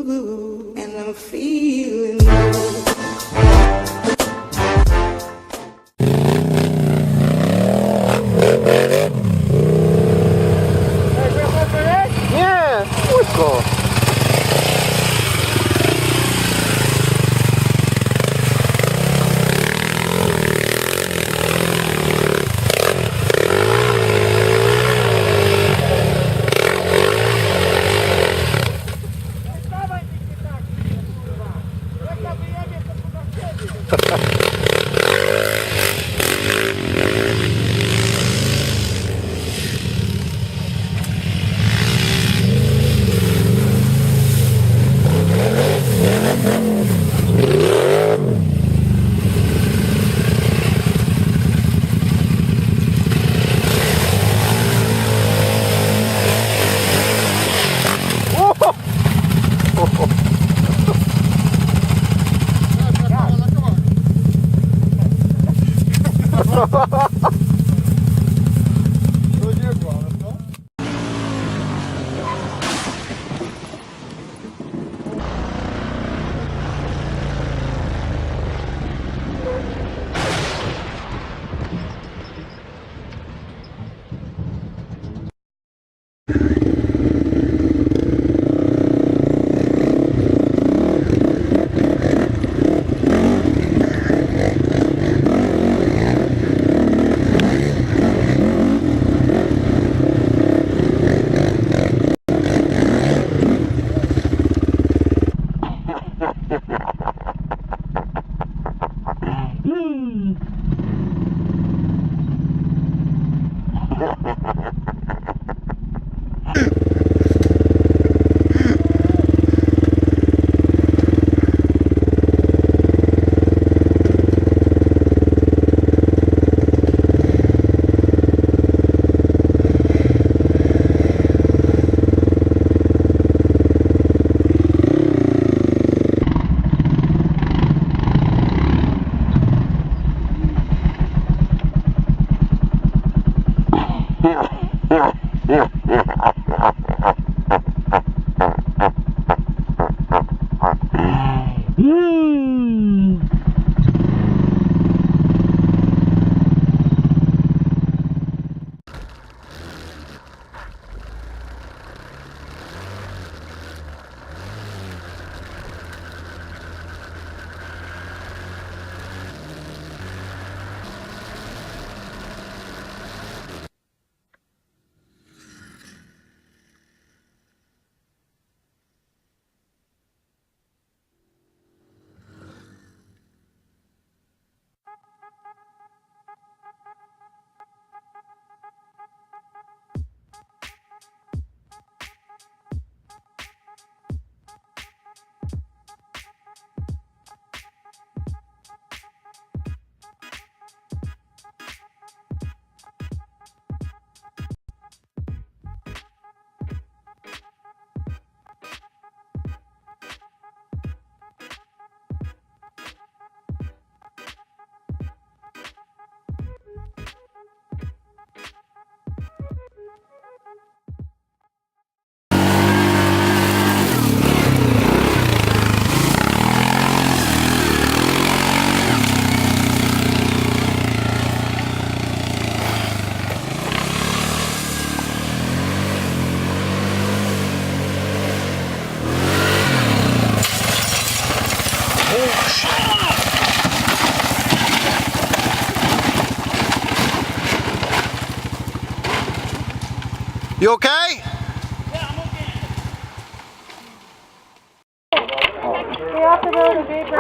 and I'm feeling low. Nie, łódko. You okay? We have to go to Baker.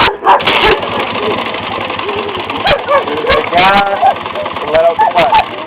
Let out the butt.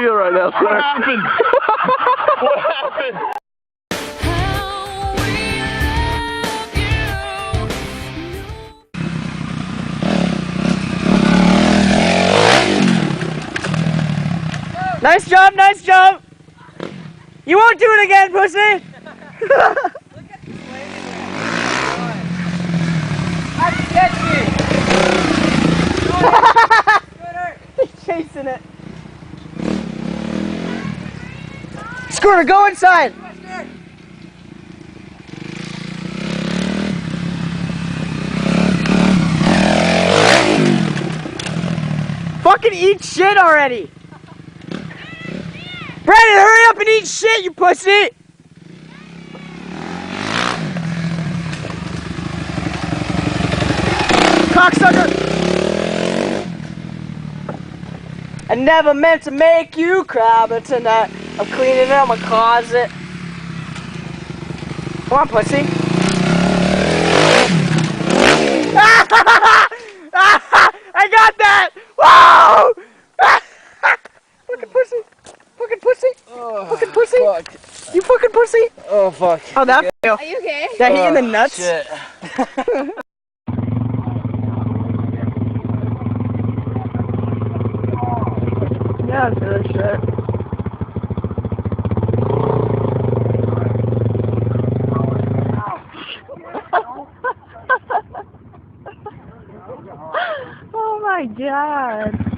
feel right now, sir? What happened? What happened? Nice jump, nice jump! You won't do it again, pussy! He's chasing it. Scooter, go inside! Fucking eat shit already! Brandon, hurry up and eat shit, you pussy! Cocksucker! I never meant to make you cry, but tonight I'm cleaning out my closet. Come on, pussy. I got that! Whoa! Fucking pussy! Fucking pussy! Fucking pussy! Fuck. You fucking pussy! Oh, fuck. Oh, that fail. Are you okay? That hit you in the nuts? Shit. Yeah, it's really shit. Oh my god.